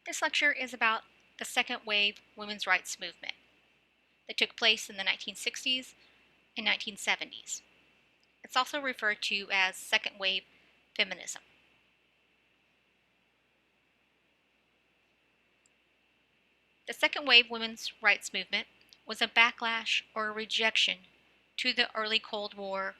This lecture is about the second wave women's rights movement that took place in the 1960s and 1970s. It's also referred to as second wave feminism. The second wave women's rights movement was a backlash or a rejection to the early Cold War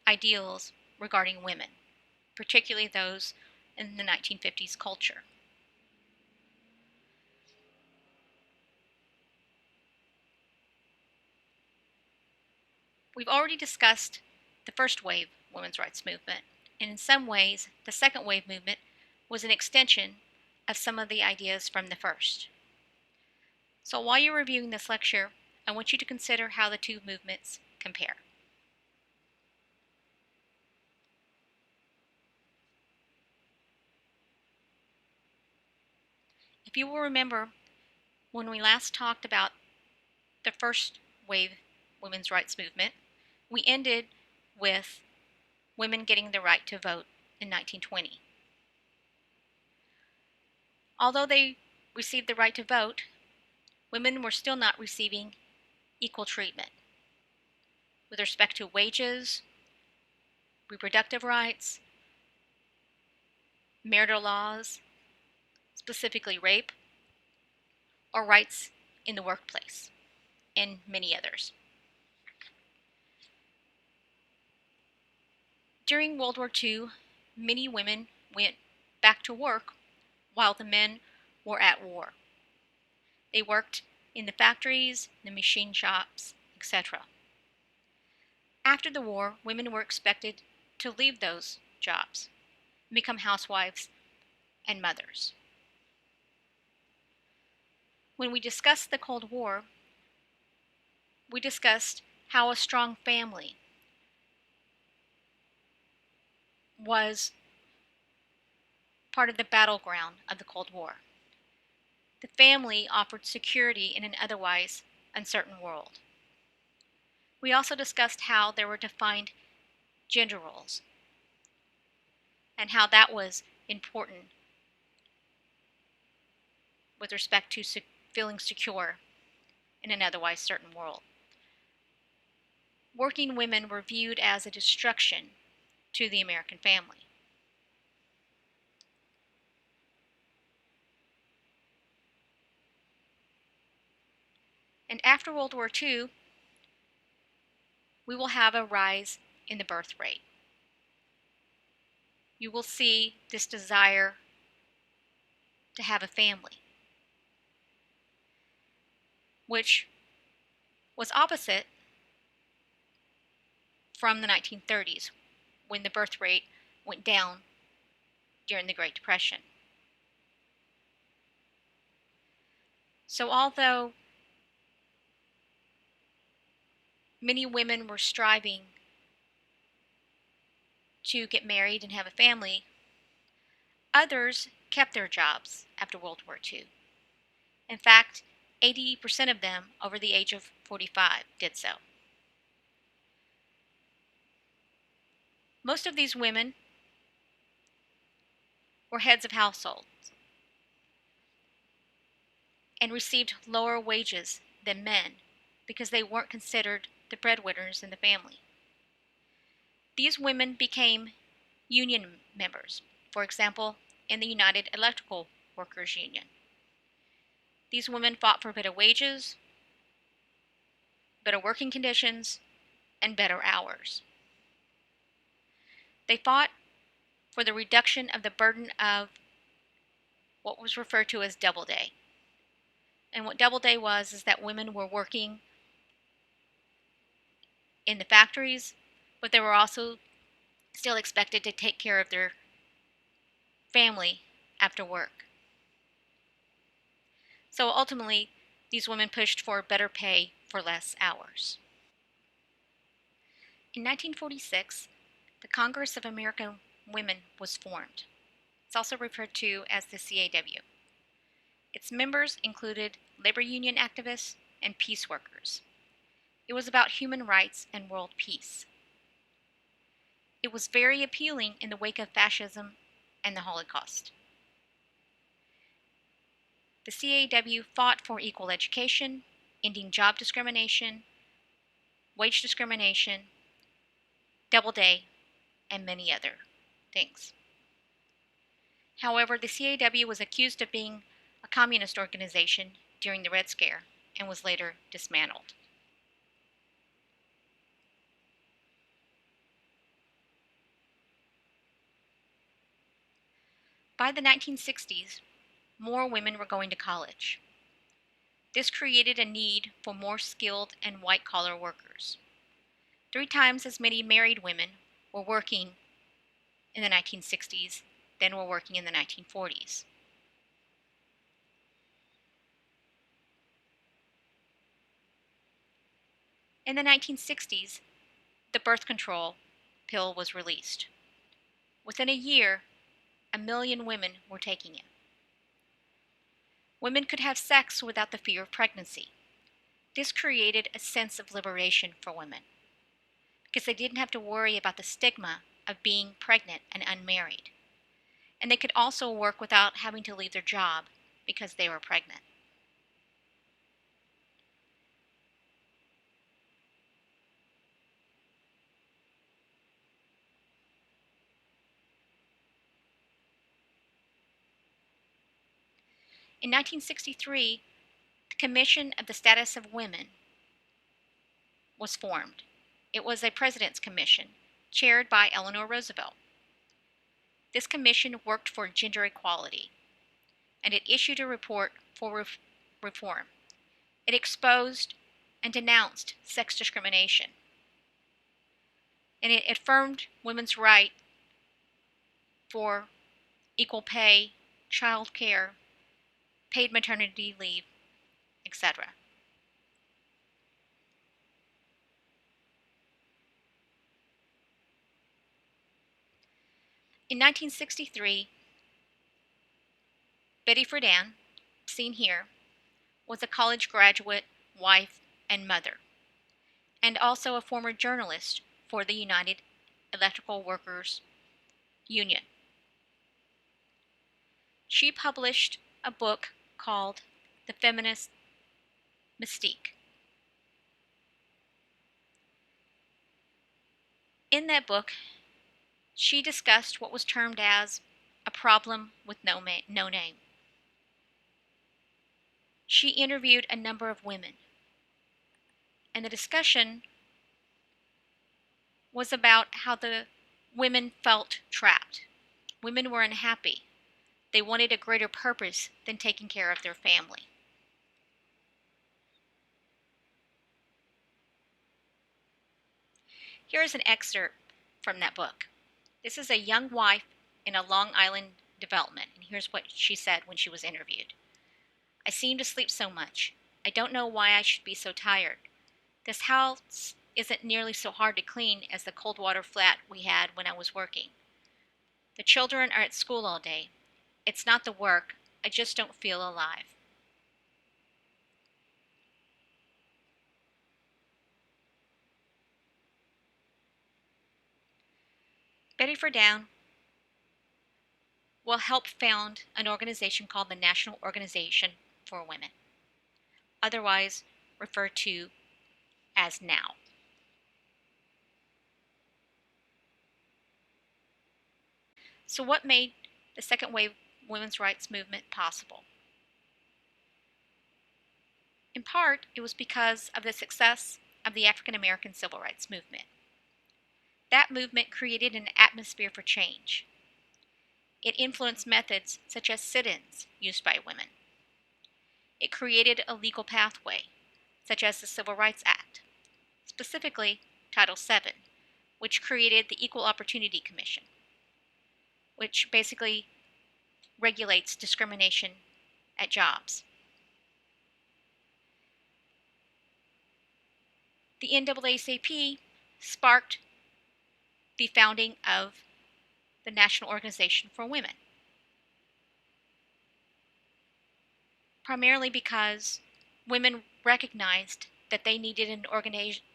ideals regarding women, particularly those in the 1950s culture. We've already discussed the first wave women's rights movement, and in some ways, the second wave movement was an extension of some of the ideas from the first. So while you're reviewing this lecture, I want you to consider how the two movements compare. If you will remember, when we last talked about the first wave women's rights movement, we ended with women getting the right to vote in 1920. Although they received the right to vote, women were still not receiving equal treatment with respect to wages, reproductive rights, marital laws, specifically rape, or rights in the workplace, and many others. During World War II, many women went back to work while the men were at war. They worked in the factories, the machine shops, etc. After the war, women were expected to leave those jobs and become housewives and mothers. When we discussed the Cold War, we discussed how a strong family was part of the battleground of the Cold War. The family offered security in an otherwise uncertain world. We also discussed how there were defined gender roles and how that was important with respect to feeling secure in an otherwise certain world. Working women were viewed as a destruction to the American family. And after World War II, we will have a rise in the birth rate. You will see this desire to have a family, which was opposite from the 1930s, when the birth rate went down during the Great Depression. So although many women were striving to get married and have a family, others kept their jobs after World War II. In fact, 80% of them over the age of 45 did so. Most of these women were heads of households and received lower wages than men because they weren't considered the breadwinners in the family. These women became union members, for example, in the United Electrical Workers Union. These women fought for better wages, better working conditions, and better hours. They fought for the reduction of the burden of what was referred to as double day. And what double day was is that women were working in the factories, but they were also still expected to take care of their family after work. So ultimately, these women pushed for better pay for less hours. In 1946, the Congress of American Women was formed. It's also referred to as the CAW. Its members included labor union activists and peace workers. It was about human rights and world peace. It was very appealing in the wake of fascism and the Holocaust. The CAW fought for equal education, ending job discrimination, wage discrimination, Doubleday, and many other things. However, the CAW was accused of being a communist organization during the Red Scare and was later dismantled. By the 1960s, more women were going to college. This created a need for more skilled and white-collar workers. 3 times as many married women were working in the 1960s than were working in the 1940s. In the 1960s, the birth control pill was released. Within a year, 1 million women were taking it. Women could have sex without the fear of pregnancy. This created a sense of liberation for women because they didn't have to worry about the stigma of being pregnant and unmarried. And they could also work without having to leave their job because they were pregnant. In 1963, the Commission of the Status of Women was formed. It was a president's commission chaired by Eleanor Roosevelt. This commission worked for gender equality, and it issued a report for reform. It exposed and denounced sex discrimination, and it affirmed women's right for equal pay, child care, paid maternity leave, etc. In 1963, Betty Friedan, seen here, was a college graduate, wife, and mother, and also a former journalist for the United Electrical Workers Union. She published a book called The Feminist Mystique. In that book, she discussed what was termed as a problem with no name. She interviewed a number of women, and the discussion was about how the women felt trapped. Women were unhappy. They wanted a greater purpose than taking care of their family. Here is an excerpt from that book. This is a young wife in a Long Island development, and here's what she said when she was interviewed. I seem to sleep so much. I don't know why I should be so tired. This house isn't nearly so hard to clean as the cold water flat we had when I was working. The children are at school all day. It's not the work. I just don't feel alive. Betty Friedan will help found an organization called the National Organization for Women, otherwise referred to as NOW. So what made the second wave women's rights movement possible? In part, it was because of the success of the African American civil rights movement. That movement created an atmosphere for change. It influenced methods such as sit-ins used by women. It created a legal pathway, such as the Civil Rights Act, specifically Title VII, which created the Equal Opportunity Commission, which basically regulates discrimination at jobs. The NAACP sparked the founding of the National Organization for Women, primarily because women recognized that they needed an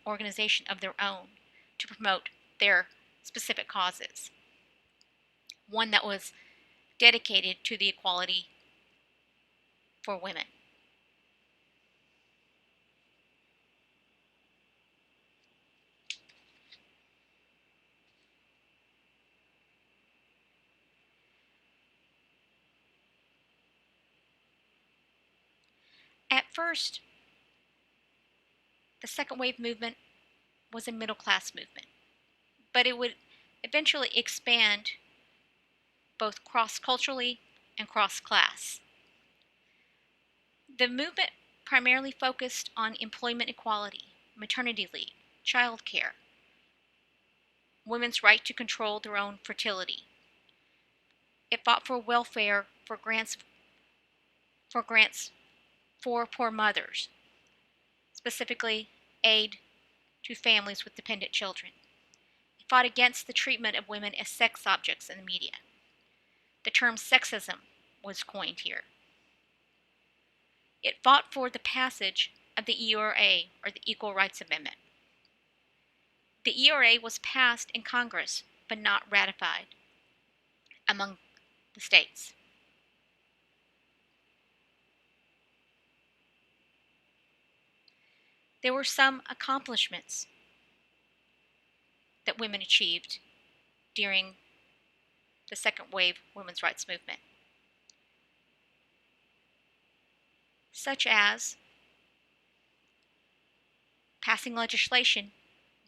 organization of their own to promote their specific causes, one that was dedicated to the equality for women. At first, the second wave movement was a middle class movement, but it would eventually expand both cross culturally and cross class. The movement primarily focused on employment equality, maternity leave, child care, women's right to control their own fertility. It fought for welfare, for grants for poor mothers, specifically aid to families with dependent children. It fought against the treatment of women as sex objects in the media. The term sexism was coined here. It fought for the passage of the ERA, or the Equal Rights Amendment. The ERA was passed in Congress, but not ratified among the states. There were some accomplishments that women achieved during the second wave women's rights movement, such as passing legislation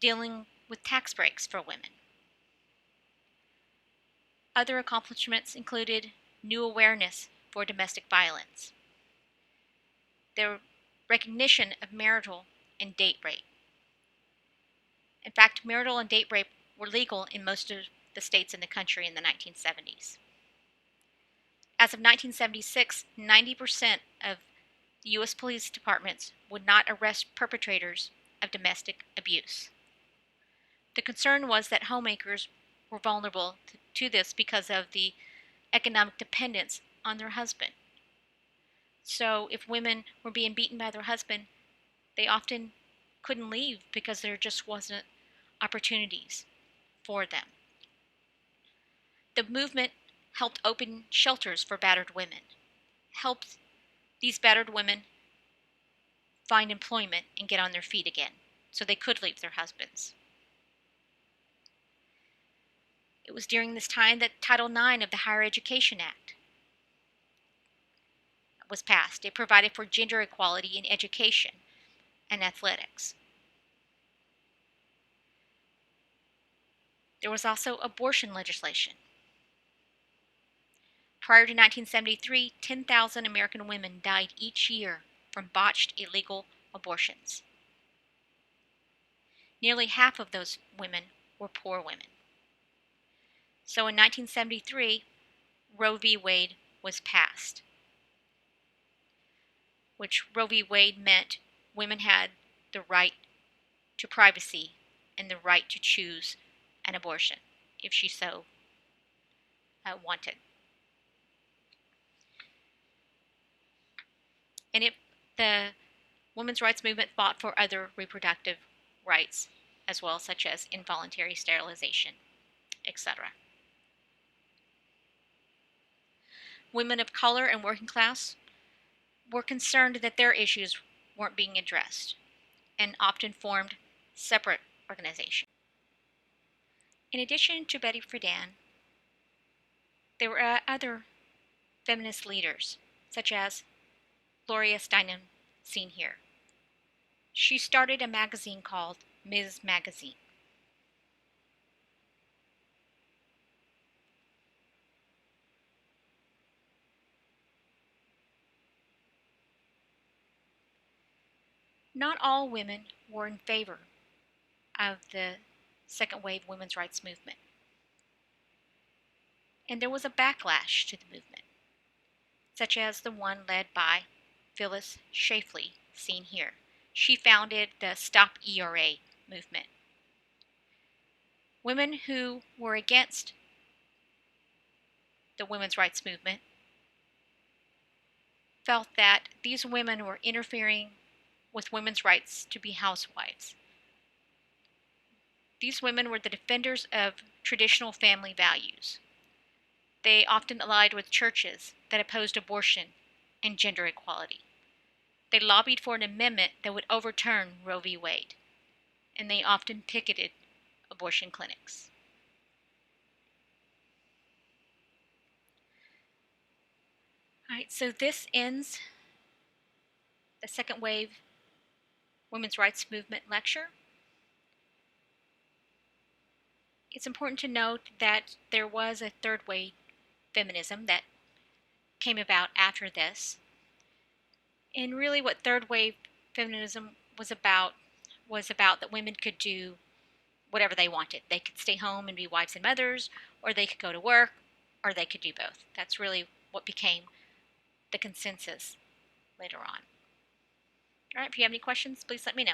dealing with tax breaks for women. Other accomplishments included new awareness for domestic violence, the recognition of marital and date rape. In fact, marital and date rape were legal in most of the states in the country in the 1970s. As of 1976, 90% of the U.S. police departments would not arrest perpetrators of domestic abuse. The concern was that homemakers were vulnerable to this because of the economic dependence on their husband. So if women were being beaten by their husband, they often couldn't leave because there just wasn't opportunities for them. The movement helped open shelters for battered women, helped these battered women find employment and get on their feet again so they could leave their husbands. It was during this time that Title IX of the Higher Education Act was passed. It provided for gender equality in education and athletics. There was also abortion legislation. Prior to 1973, 10,000 American women died each year from botched illegal abortions. Nearly half of those women were poor women. So in 1973, Roe v. Wade was passed, which Roe v. Wade meant women had the right to privacy and the right to choose an abortion if she so wanted. And the women's rights movement fought for other reproductive rights as well, such as involuntary sterilization, etc. Women of color and working class were concerned that their issues weren't being addressed and often formed separate organizations. In addition to Betty Friedan, there were other feminist leaders, such as Gloria Steinem, seen here. She started a magazine called Ms. Magazine. Not all women were in favor of the second wave women's rights movement, and there was a backlash to the movement, such as the one led by Phyllis Schlafly, seen here. She founded the Stop ERA movement. Women who were against the women's rights movement felt that these women were interfering with women's rights to be housewives. These women were the defenders of traditional family values. They often allied with churches that opposed abortion and gender equality. They lobbied for an amendment that would overturn Roe v. Wade, and they often picketed abortion clinics. All right, so this ends the second wave women's rights movement lecture. It's important to note that there was a third wave feminism that came about after this. And really what third wave feminism was about that women could do whatever they wanted. They could stay home and be wives and mothers, or they could go to work, or they could do both. That's really what became the consensus later on. All right, if you have any questions, please let me know.